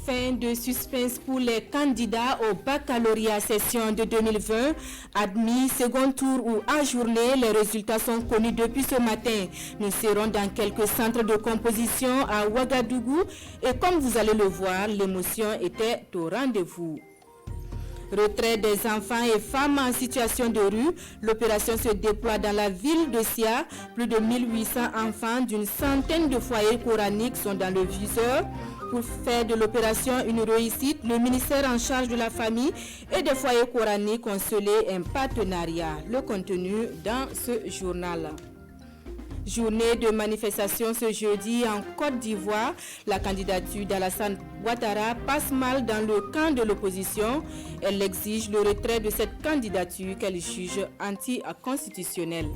Fin de suspense pour les candidats au baccalauréat session de 2020. Admis second tour ou ajourné, les résultats sont connus depuis ce matin. Nous serons dans quelques centres de composition à Ouagadougou et comme vous allez le voir, l'émotion était au rendez-vous. Retrait des enfants et femmes en situation de rue. L'opération se déploie dans la ville de Sia. Plus de 1800 enfants d'une centaine de foyers coraniques sont dans le viseur. Pour faire de l'opération une réussite, le ministère en charge de la famille et des foyers coraniques ont scellé un partenariat. Le contenu dans ce journal. Journée de manifestation ce jeudi en Côte d'Ivoire. La candidature d'Alassane Ouattara passe mal dans le camp de l'opposition. Elle exige le retrait de cette candidature qu'elle juge anticonstitutionnelle.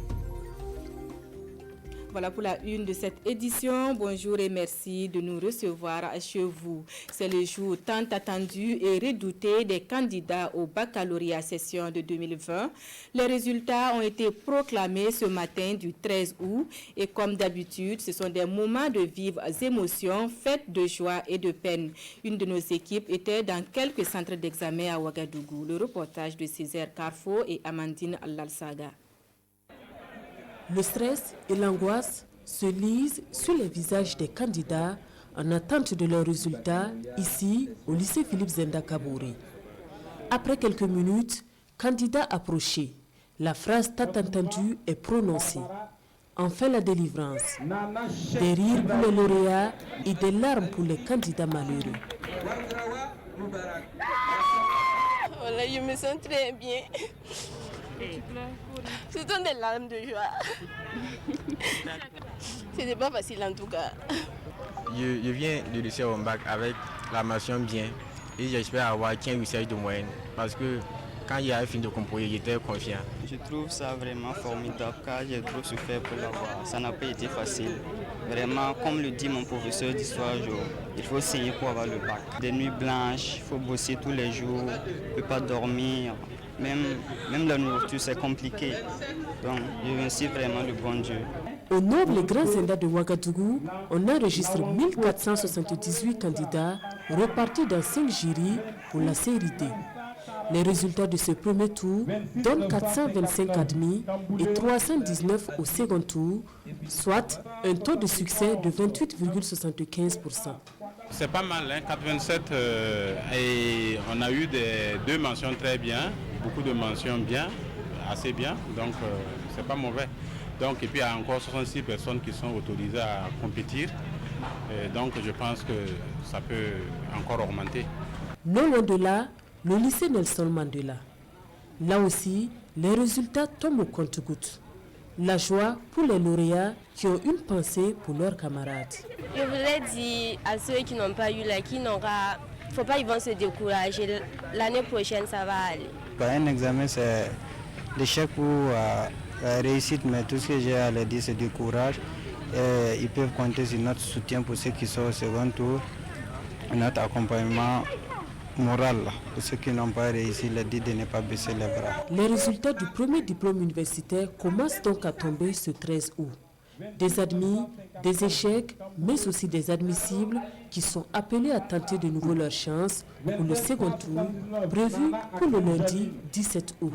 Voilà pour la une de cette édition. Bonjour et merci de nous recevoir chez vous. C'est le jour tant attendu et redouté des candidats au baccalauréat session de 2020. Les résultats ont été proclamés ce matin du 13 août et comme d'habitude, ce sont des moments de vives émotions, faites de joie et de peine. Une de nos équipes était dans quelques centres d'examen à Ouagadougou. Le reportage de Césaire Carfo et Amandine Lalsaga. Le stress et l'angoisse se lisent sur les visages des candidats en attente de leurs résultats ici au lycée Philippe Zenda Kabouré. Après quelques minutes, candidat approché, la phrase tant entendue est prononcée. Enfin la délivrance. Des rires pour les lauréats et des larmes pour les candidats malheureux. Voilà, je me sens très bien. Ce sont des larmes de joie. Ce n'est pas facile en tout cas. Je viens du lycée Ombac avec la mention bien et j'espère avoir 15 ou de moyenne parce que quand il y a fini de composer, j'étais confiant. Je trouve ça vraiment formidable car j'ai trop souffert pour l'avoir. Ça n'a pas été facile. Vraiment, comme le dit mon professeur d'histoire, il faut signer pour avoir le bac. Des nuits blanches, il faut bosser tous les jours, on ne peut pas dormir. Même la nourriture, c'est compliqué. Donc, je remercie vraiment le bon Dieu. Au noble Grand Zenda de Ouagadougou, on enregistre 1478 candidats repartis dans 5 jurys pour la série D. Les résultats de ce premier tour donnent 425 admis et 319 au second tour, soit un taux de succès de 28,75%. C'est pas mal, hein, 87 et on a eu deux mentions très bien, beaucoup de mentions bien, assez bien, donc c'est pas mauvais. Donc, et puis il y a encore 66 personnes qui sont autorisées à compétir, et donc je pense que ça peut encore augmenter. Non loin de là, le lycée Nelson Mandela. Là aussi, les résultats tombent au compte-gouttes. La joie pour les lauréats qui ont une pensée pour leurs camarades. Je voulais dire à ceux qui n'ont pas eu là, il ne faut pas ils vont se décourager. L'année prochaine, ça va aller. Un examen, c'est l'échec ou la réussite, mais tout ce que j'ai à leur dire, c'est du courage. Et ils peuvent compter sur notre soutien pour ceux qui sont au second tour, notre accompagnement moral. Pour ceux qui n'ont pas réussi, leur dire de ne pas baisser les bras. Les résultats du premier diplôme universitaire commencent donc à tomber ce 13 août. Des admis, des échecs, mais aussi des admissibles qui sont appelés à tenter de nouveau leur chance pour le second tour, prévu pour le lundi 17 août.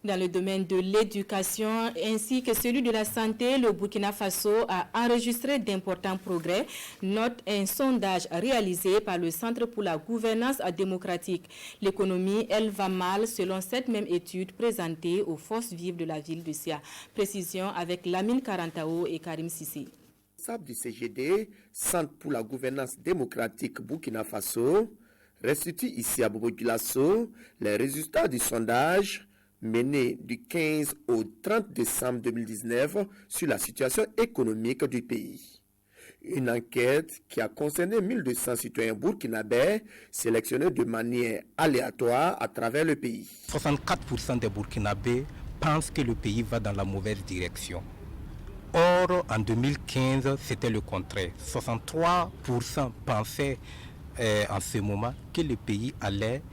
Dans le domaine de l'éducation ainsi que celui de la santé, le Burkina Faso a enregistré d'importants progrès, note un sondage réalisé par le Centre pour la gouvernance démocratique. L'économie, elle, va mal selon cette même étude présentée aux forces vives de la ville de Sia. Précision avec Lamine Karantao et Karim Sissi. Du CGD, Centre pour la gouvernance démocratique Burkina Faso, restitue ici à Bobo Dioulasso les résultats du sondage mené du 15 au 30 décembre 2019 sur la situation économique du pays. Une enquête qui a concerné 1200 citoyens burkinabés sélectionnés de manière aléatoire à travers le pays. 64% des Burkinabés pensent que le pays va dans la mauvaise direction. Or, en 2015, c'était le contraire. 63% pensaient en ce moment que le pays allait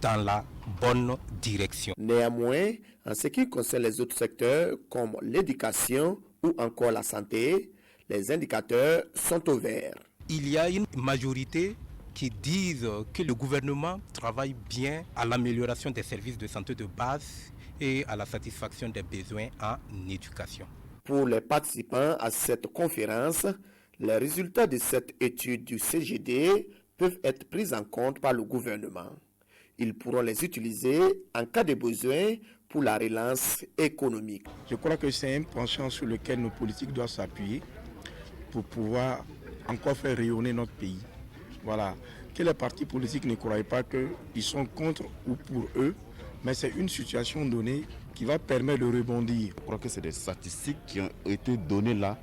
dans la bonne direction. Néanmoins, en ce qui concerne les autres secteurs comme l'éducation ou encore la santé, les indicateurs sont au vert. il y a une majorité qui disent que le gouvernement travaille bien à l'amélioration des services de santé de base et à la satisfaction des besoins en éducation. Pour les participants à cette conférence, les résultats de cette étude du CGD peuvent être pris en compte par le gouvernement. Ils pourront les utiliser en cas de besoin pour la relance économique. Je crois que c'est un penchant sur lequel nos politiques doivent s'appuyer pour pouvoir encore faire rayonner notre pays. Voilà. Que les partis politiques ne croient pas qu'ils sont contre ou pour eux, mais c'est une situation donnée qui va permettre de rebondir. Je crois que c'est des statistiques qui ont été données là,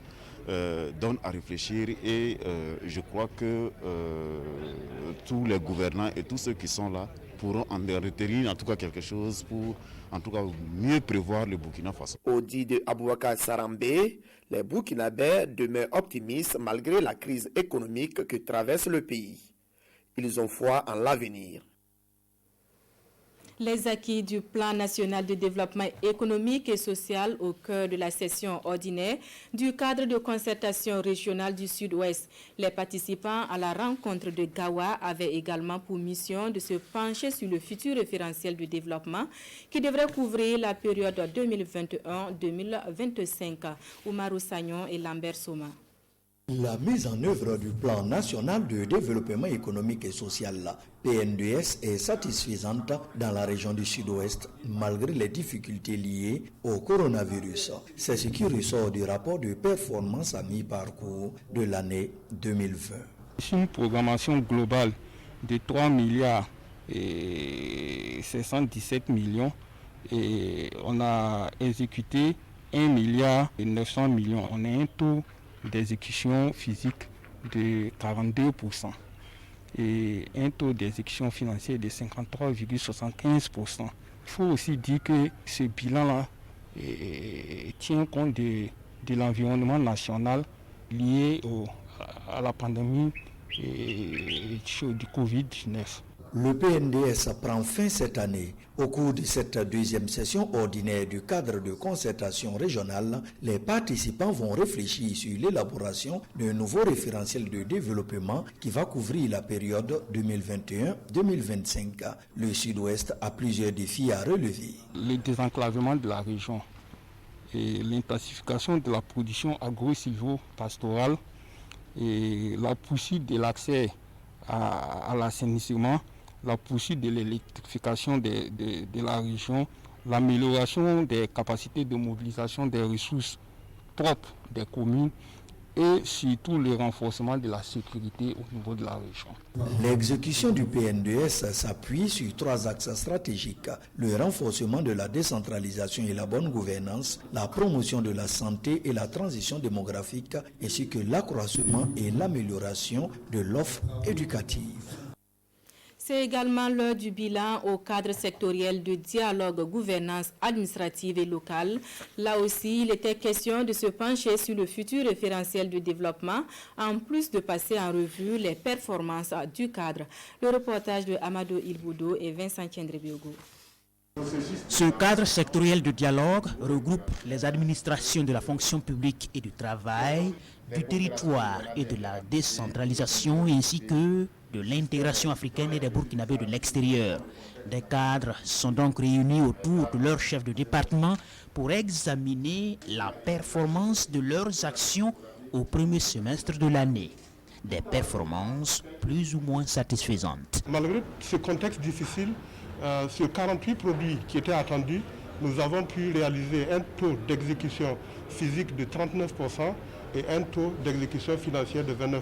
donnent à réfléchir et je crois que tous les gouvernants et tous ceux qui sont là pourront en retenir en tout cas quelque chose pour en tout cas mieux prévoir le Burkina Faso. Au dit de Aboubakar Sarambé, les Burkinabés demeurent optimistes malgré la crise économique que traverse le pays. Ils ont foi en l'avenir. Les acquis du Plan national de développement économique et social au cœur de la session ordinaire du cadre de concertation régionale du Sud-Ouest. Les participants à la rencontre de Gawa avaient également pour mission de se pencher sur le futur référentiel de développement qui devrait couvrir la période 2021-2025. Oumarou Sagnon et Lambert Soma. La mise en œuvre du Plan national de développement économique et social, PNDS, est satisfaisante dans la région du Sud-Ouest malgré les difficultés liées au coronavirus. C'est ce qui ressort du rapport de performance à mi-parcours de l'année 2020. C'est une programmation globale de 3 milliards et 517 millions et on a exécuté 1 milliard et 900 millions. On a un taux d'exécution physique de 42% et un taux d'exécution financière de 53,75%. Il faut aussi dire que ce bilan-là tient compte de l'environnement national lié à la pandémie du Covid-19. Le PNDS prend fin cette année. Au cours de cette deuxième session ordinaire du cadre de concertation régionale, les participants vont réfléchir sur l'élaboration d'un nouveau référentiel de développement qui va couvrir la période 2021-2025. Le Sud-Ouest a plusieurs défis à relever. Le désenclavement de la région et l'intensification de la production agro-silvo-pastorale et la poursuite de l'accès à l'assainissement, la poursuite de l'électrification de la région, l'amélioration des capacités de mobilisation des ressources propres des communes et surtout le renforcement de la sécurité au niveau de la région. L'exécution du PNDS s'appuie sur 3 axes stratégiques: le renforcement de la décentralisation et la bonne gouvernance, la promotion de la santé et la transition démographique, ainsi que l'accroissement et l'amélioration de l'offre éducative. C'est également l'heure du bilan au cadre sectoriel de dialogue gouvernance administrative et locale. Là aussi, il était question de se pencher sur le futur référentiel de développement, en plus de passer en revue les performances du cadre. Le reportage de Amadou Ilboudo et Vincent Tiendrebiogo. Ce cadre sectoriel de dialogue regroupe les administrations de la fonction publique et du travail, du territoire et de la décentralisation, ainsi que de l'intégration africaine et des Burkinabés de l'extérieur. Des cadres sont donc réunis autour de leur chef de département pour examiner la performance de leurs actions au premier semestre de l'année. Des performances plus ou moins satisfaisantes. Malgré ce contexte difficile, sur 48 produits qui étaient attendus, nous avons pu réaliser un taux d'exécution physique de 39% et un taux d'exécution financière de 29%,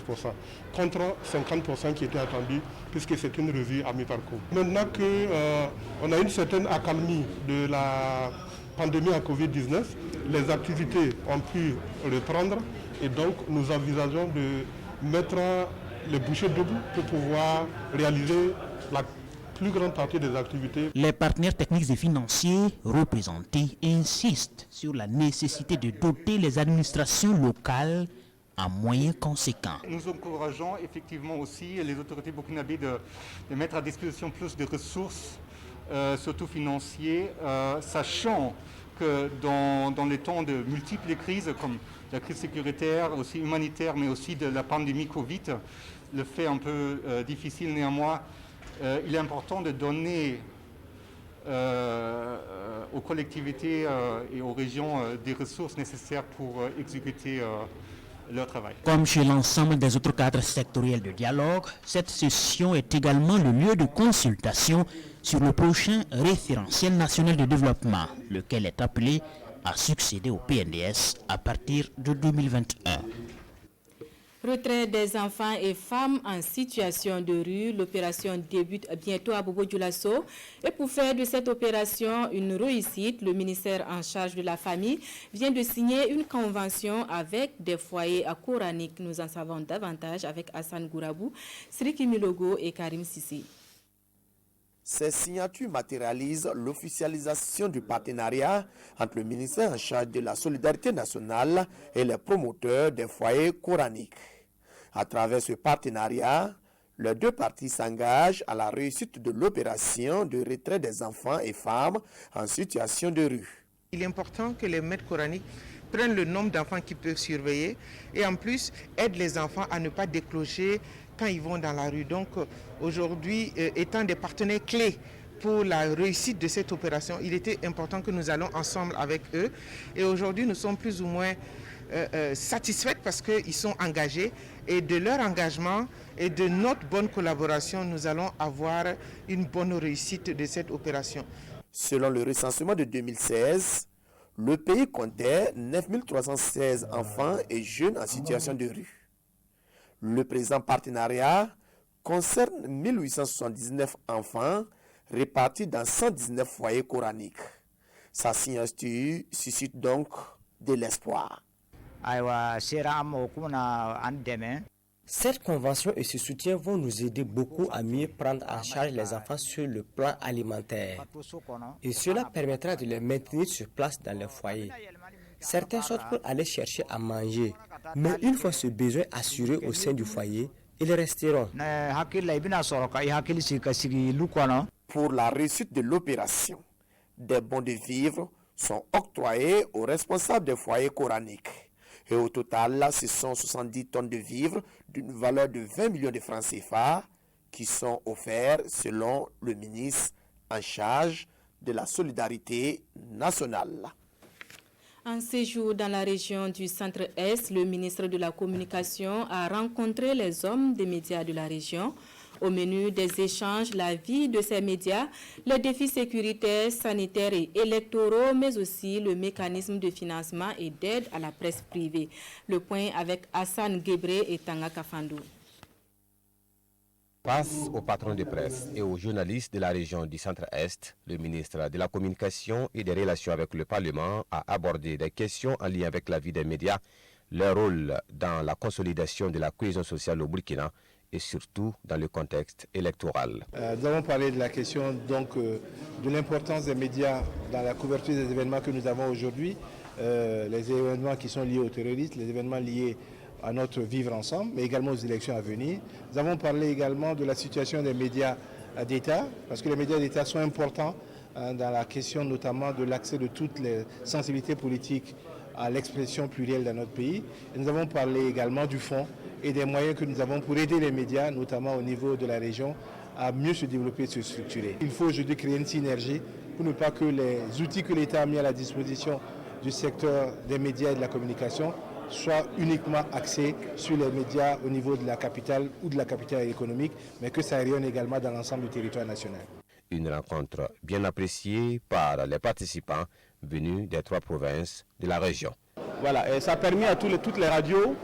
contre 50% qui était attendu, puisque c'est une revue à mi-parcours. Maintenant qu'on a une certaine accalmie de la pandémie à Covid-19, les activités ont pu reprendre et donc nous envisageons de mettre les bouchées doubles pour pouvoir réaliser la plus grande partie des activités. Les partenaires techniques et financiers représentés insistent sur la nécessité de doter les administrations locales en moyens conséquents. Nous encourageons effectivement aussi les autorités burkinabées de mettre à disposition plus de ressources, surtout financières, sachant que dans les temps de multiples crises, comme la crise sécuritaire, aussi humanitaire, mais aussi de la pandémie Covid, le fait un peu difficile néanmoins, il est important de donner aux collectivités et aux régions des ressources nécessaires pour exécuter leur travail. Comme chez l'ensemble des autres cadres sectoriels de dialogue, cette session est également le lieu de consultation sur le prochain référentiel national de développement, lequel est appelé à succéder au PNDS à partir de 2021. Retrait des enfants et femmes en situation de rue. L'opération débute bientôt à Bobo-Dioulasso. Et pour faire de cette opération une réussite, le ministère en charge de la famille vient de signer une convention avec des foyers à coranique. Nous en savons davantage avec Hassan Gourabou, Sriki Milogo et Karim Sissi. Ces signatures matérialisent l'officialisation du partenariat entre le ministère en charge de la solidarité nationale et les promoteurs des foyers coraniques. À travers ce partenariat, les deux parties s'engagent à la réussite de l'opération de retrait des enfants et femmes en situation de rue. Il est important que les maîtres coraniques prennent le nombre d'enfants qu'ils peuvent surveiller et en plus aident les enfants à ne pas décrocher quand ils vont dans la rue. Donc aujourd'hui, étant des partenaires clés pour la réussite de cette opération, il était important que nous allons ensemble avec eux. Et aujourd'hui, nous sommes plus ou moins satisfaits parce qu'ils sont engagés. Et de leur engagement et de notre bonne collaboration, nous allons avoir une bonne réussite de cette opération. Selon le recensement de 2016, le pays comptait 9 316 enfants et jeunes en situation de rue. Le présent partenariat concerne 1879 enfants répartis dans 119 foyers coraniques. Sa signature suscite donc de l'espoir. Cette convention et ce soutien vont nous aider beaucoup à mieux prendre en charge les enfants sur le plan alimentaire. Et cela permettra de les maintenir sur place dans les foyers. Certains sortent pour aller chercher à manger, mais une fois ce besoin assuré au sein du foyer, ils resteront. Pour la réussite de l'opération, des bons de vivre sont octroyés aux responsables des foyers coraniques. Et au total, ce sont 70 tonnes de vivres d'une valeur de 20 millions de francs CFA qui sont offerts selon le ministre en charge de la solidarité nationale. En séjour dans la région du Centre-Est, le ministre de la Communication a rencontré les hommes des médias de la région. Au menu des échanges, la vie de ces médias, les défis sécuritaires, sanitaires et électoraux, mais aussi le mécanisme de financement et d'aide à la presse privée. Le point avec Hassan Gebre et Tanga Kafandou. Face aux patrons de presse et aux journalistes de la région du Centre-Est, le ministre de la Communication et des Relations avec le Parlement a abordé des questions en lien avec la vie des médias, leur rôle dans la consolidation de la cohésion sociale au Burkina et surtout dans le contexte électoral. Nous avons parlé de la question donc, de l'importance des médias dans la couverture des événements que nous avons aujourd'hui, les événements qui sont liés au terrorisme, les événements liés à notre vivre ensemble, mais également aux élections à venir. Nous avons parlé également de la situation des médias d'État, parce que les médias d'État sont importants dans la question notamment de l'accès de toutes les sensibilités politiques à l'expression plurielle dans notre pays. Et nous avons parlé également du fonds et des moyens que nous avons pour aider les médias, notamment au niveau de la région, à mieux se développer et se structurer. Il faut aujourd'hui créer une synergie pour ne pas que les outils que l'État a mis à la disposition du secteur des médias et de la communication soient uniquement axés sur les médias au niveau de la capitale ou de la capitale économique, mais que ça rayonne également dans l'ensemble du territoire national. Une rencontre bien appréciée par les participants venus des 3 provinces de la région. Voilà, et ça a permis à toutes les radios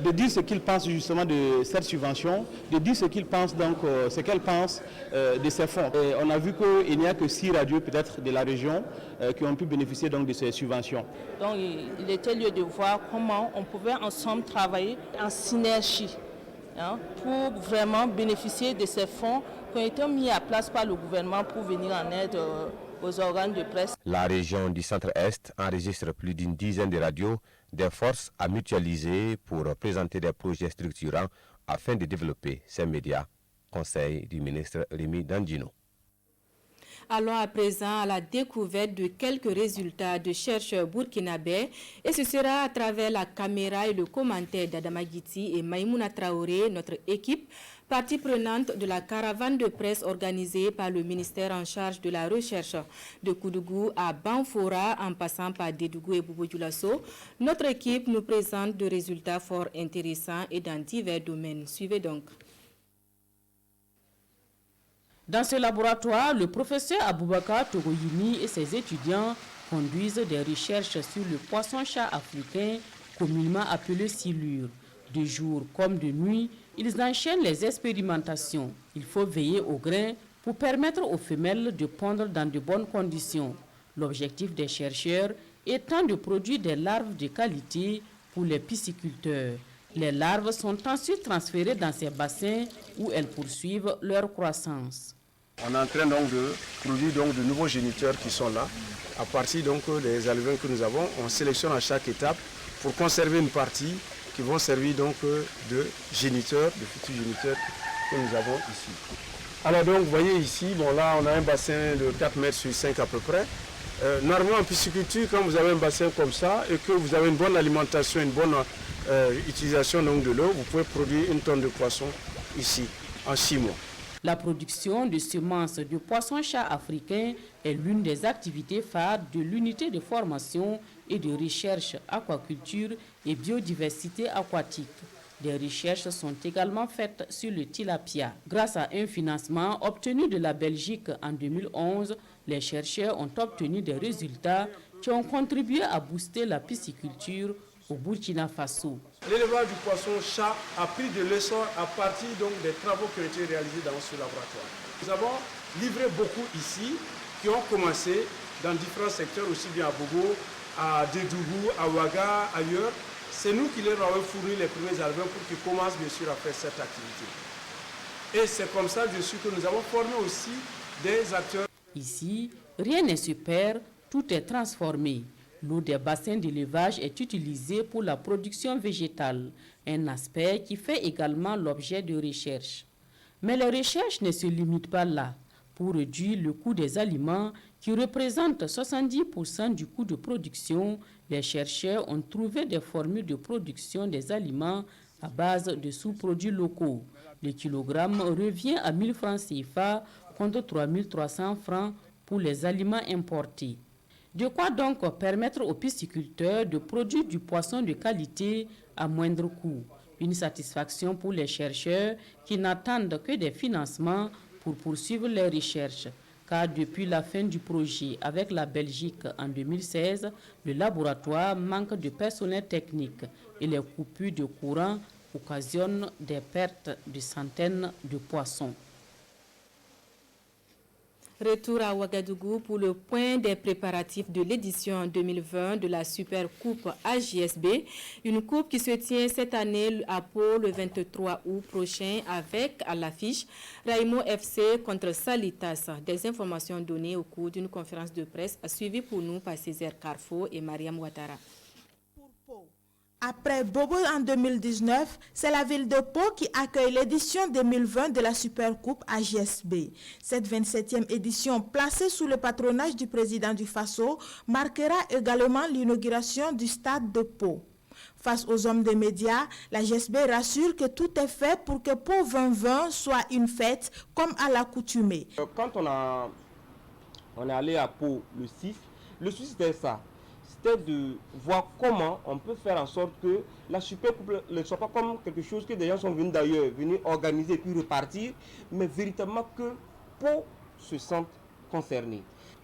de dire ce qu'ils pensent justement de cette subvention, de dire ce qu'ils pensent donc, ce qu'elles pensent de ces fonds. Et on a vu qu'il n'y a que 6 radios peut-être de la région qui ont pu bénéficier donc de ces subventions. Donc il était lieu de voir comment on pouvait ensemble travailler en synergie pour vraiment bénéficier de ces fonds qui ont été mis à place par le gouvernement pour venir en aide aux organes de presse. La région du Centre-Est enregistre plus d'une dizaine de radios, des forces à mutualiser pour présenter des projets structurants afin de développer ces médias. Conseil du ministre Rémi Dandino. Allons à présent à la découverte de quelques résultats de chercheurs burkinabés et ce sera à travers la caméra et le commentaire d'Adama Guiti et Maïmouna Traoré, notre équipe, partie prenante de la caravane de presse organisée par le ministère en charge de la recherche de Koudougou à Banfora en passant par Dédougou et Boubou-Dioulasso. Notre équipe nous présente des résultats fort intéressants et dans divers domaines. Suivez donc. Dans ce laboratoire, le professeur Aboubakar Togoyini et ses étudiants conduisent des recherches sur le poisson-chat africain, communément appelé silure. De jour comme de nuit, ils enchaînent les expérimentations. Il faut veiller au grain pour permettre aux femelles de pondre dans de bonnes conditions. L'objectif des chercheurs étant de produire des larves de qualité pour les pisciculteurs. Les larves sont ensuite transférées dans ces bassins où elles poursuivent leur croissance. On est en train donc de produire donc de nouveaux géniteurs qui sont là. À partir donc des alvéoles que nous avons, on sélectionne à chaque étape pour conserver une partie qui vont servir donc de géniteurs, de futurs géniteurs que nous avons ici. Alors donc vous voyez ici, bon là on a un bassin de 4 mètres sur 5 à peu près. Normalement en pisciculture, quand vous avez un bassin comme ça et que vous avez une bonne alimentation, une bonne utilisation donc de l'eau, vous pouvez produire 1 tonne de poisson ici en 6 mois. La production de semences de poisson-chat africain est l'une des activités phares de l'unité de formation et de recherche aquaculture et biodiversité aquatique. Des recherches sont également faites sur le tilapia. Grâce à un financement obtenu de la Belgique en 2011, les chercheurs ont obtenu des résultats qui ont contribué à booster la pisciculture au Burkina Faso. L'élevage du poisson-chat a pris de l'essor à partir donc des travaux qui ont été réalisés dans ce laboratoire. Nous avons livré beaucoup ici, qui ont commencé dans différents secteurs, aussi bien à Bogo, à Dédougou, à Ouaga, ailleurs. C'est nous qui leur avons fourni les premiers alvéoles pour qu'ils commencent bien sûr à faire cette activité. Et c'est comme ça, bien sûr, que nous avons formé aussi des acteurs. Ici, rien ne se perd, tout est transformé. L'eau des bassins d'élevage est utilisée pour la production végétale, un aspect qui fait également l'objet de recherches. Mais les recherches ne se limitent pas là. Pour réduire le coût des aliments, qui représente 70% du coût de production, les chercheurs ont trouvé des formules de production des aliments à base de sous-produits locaux. Le kilogramme revient à 1000 francs CFA contre 3300 francs pour les aliments importés. De quoi donc permettre aux pisciculteurs de produire du poisson de qualité à moindre coût. Une satisfaction pour les chercheurs qui n'attendent que des financements pour poursuivre les recherches. Car depuis la fin du projet avec la Belgique en 2016, le laboratoire manque de personnel technique et les coupures de courant occasionnent des pertes de centaines de poissons. Retour à Ouagadougou pour le point des préparatifs de l'édition 2020 de la Super Coupe AJSB. Une coupe qui se tient cette année à Pau le 23 août prochain avec à l'affiche Raimo FC contre Salitas. Des informations données au cours d'une conférence de presse suivie pour nous par Césaire Carrefour et Mariam Ouattara. Après Bobo en 2019, c'est la ville de Pau qui accueille l'édition 2020 de la Supercoupe AJSB. Cette 27e édition, placée sous le patronage du président du Faso, marquera également l'inauguration du stade de Pau. Face aux hommes des médias, la GSB rassure que tout est fait pour que Pau 2020 soit une fête comme à l'accoutumée. Quand on est allé à Pau le 6, le souci c'était ça. C'était de voir comment on peut faire en sorte que la Super Coupe ne soit pas comme quelque chose que des gens sont venus d'ailleurs, venus organiser puis repartir, mais véritablement que Pau se sente concerné.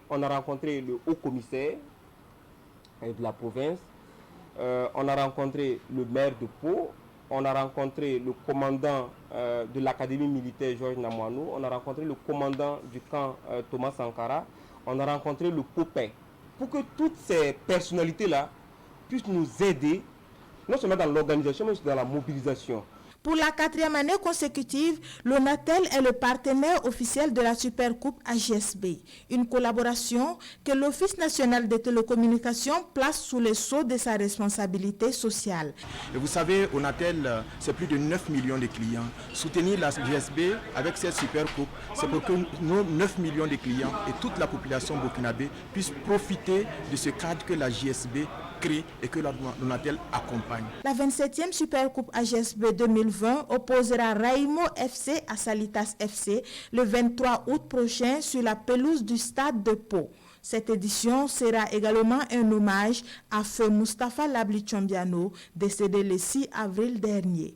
On a rencontré le haut commissaire de la province, on a rencontré le maire de Pau, on a rencontré le commandant de l'académie militaire Georges Namouanou, on a rencontré le commandant du camp Thomas Sankara, on a rencontré le Popin. Pour que toutes ces personnalités-là puissent nous aider, non seulement dans l'organisation, mais aussi dans la mobilisation. Pour la 4e année consécutive, l'ONATEL est le partenaire officiel de la Supercoupe AGSB, une collaboration que l'Office national des télécommunications place sous le sceau de sa responsabilité sociale. Et vous savez, ONATEL, c'est plus de 9 millions de clients. Soutenir la AGSB avec cette Supercoupe, c'est pour que nos 9 millions de clients et toute la population burkinabé puissent profiter de ce cadre que la AGSB crée et que l'ONATEL accompagne. La 27e Supercoupe AGSB 2020 opposera Raimo FC à Salitas FC le 23 août prochain sur la pelouse du stade de Pau. Cette édition sera également un hommage à Feu Mustapha Labli Chombiano, décédé le 6 avril dernier.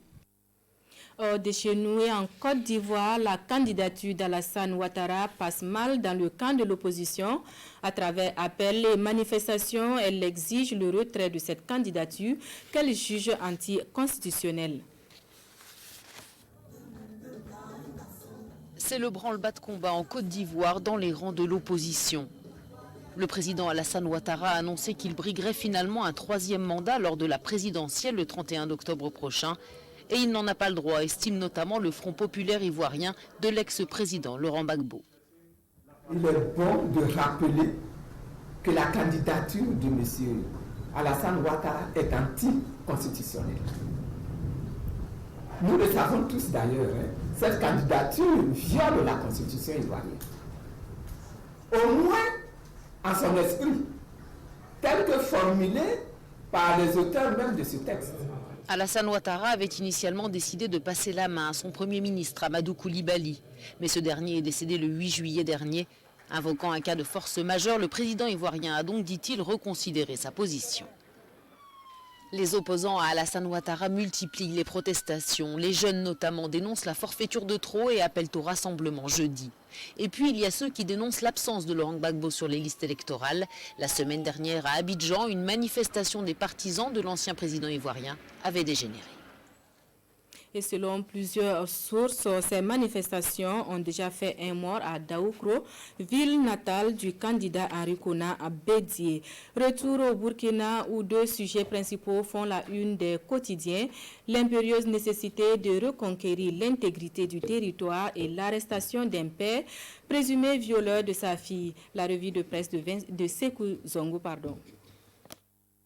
De chez nous et en Côte d'Ivoire, la candidature d'Alassane Ouattara passe mal dans le camp de l'opposition. À travers appels et manifestations, elle exige le retrait de cette candidature qu'elle juge anticonstitutionnelle. C'est le branle-bas de combat en Côte d'Ivoire dans les rangs de l'opposition. Le président Alassane Ouattara a annoncé qu'il briguerait finalement un 3e mandat lors de la présidentielle le 31 octobre prochain. Et il n'en a pas le droit, estime notamment le Front populaire ivoirien de l'ex-président Laurent Gbagbo. Il est bon de rappeler que la candidature de M. Alassane Ouattara est anticonstitutionnelle. Nous le savons tous d'ailleurs, cette candidature viole la constitution ivoirienne. Au moins en son esprit, tel que formulé par les auteurs même de ce texte. Alassane Ouattara avait initialement décidé de passer la main à son Premier ministre Amadou Koulibaly. Mais ce dernier est décédé le 8 juillet dernier. Invoquant un cas de force majeure, le président ivoirien a donc, dit-il, reconsidéré sa position. Les opposants à Alassane Ouattara multiplient les protestations. Les jeunes notamment dénoncent la forfaiture de trop et appellent au rassemblement jeudi. Et puis il y a ceux qui dénoncent l'absence de Laurent Gbagbo sur les listes électorales. La semaine dernière à Abidjan, une manifestation des partisans de l'ancien président ivoirien avait dégénéré. Et selon plusieurs sources, ces manifestations ont déjà fait un mort à Daoukro, ville natale du candidat Henri Konan à Bédié. Retour au Burkina où 2 sujets principaux font la une des quotidiens, l'impérieuse nécessité de reconquérir l'intégrité du territoire et l'arrestation d'un père présumé violeur de sa fille. La revue de presse de Sekou Zongo,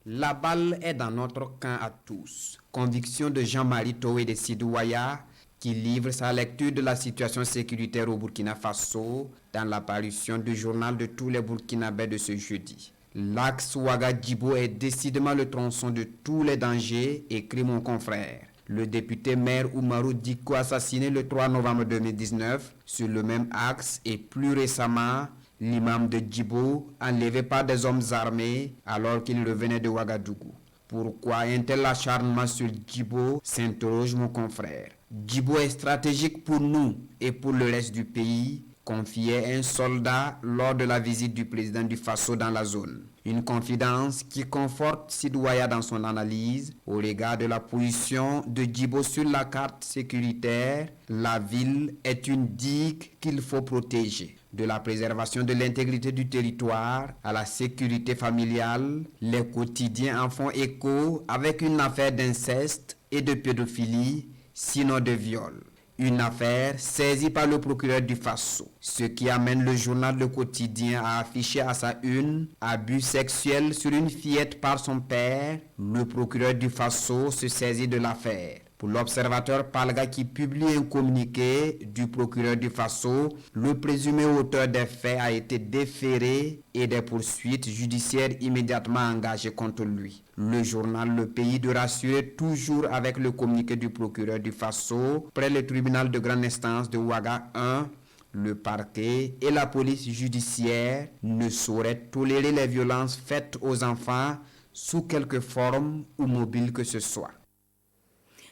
La balle est dans notre camp à tous. Conviction de Jean-Marie Toé de Sidouaya qui livre sa lecture de la situation sécuritaire au Burkina Faso dans l'apparition du journal de tous les Burkinabés de ce jeudi. L'axe Ouaga-Djibo est décidément le tronçon de tous les dangers, écrit mon confrère. Le député maire Oumarou Diko assassiné le 3 novembre 2019 sur le même axe et plus récemment l'imam de Djibo, enlevé par des hommes armés alors qu'il revenait de Ouagadougou. Pourquoi un tel acharnement sur Djibo, s'interroge mon confrère. Djibo est stratégique pour nous et pour le reste du pays, confiait un soldat lors de la visite du président du Faso dans la zone. Une confidence qui conforte Sidouaya dans son analyse au regard de la position de Djibo sur la carte sécuritaire. La ville est une digue qu'il faut protéger. De la préservation de l'intégrité du territoire à la sécurité familiale, les quotidiens en font écho avec une affaire d'inceste et de pédophilie, sinon de viol. Une affaire saisie par le procureur du Faso, ce qui amène le journal Le Quotidien à afficher à sa une abus sexuel sur une fillette par son père. Le procureur du Faso se saisit de l'affaire. Pour l'observateur Palga qui publie un communiqué du procureur du Faso, le présumé auteur des faits a été déféré et des poursuites judiciaires immédiatement engagées contre lui. Le journal Le Pays de rassurer toujours avec le communiqué du procureur du Faso près le tribunal de grande instance de Ouaga 1. Le parquet et la police judiciaire ne sauraient tolérer les violences faites aux enfants sous quelque forme ou mobile que ce soit.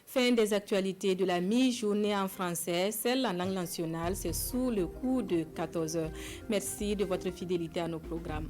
Fin des actualités de la mi-journée en français, celle en langue nationale, c'est sous le coup de 14h. Merci de votre fidélité à nos programmes.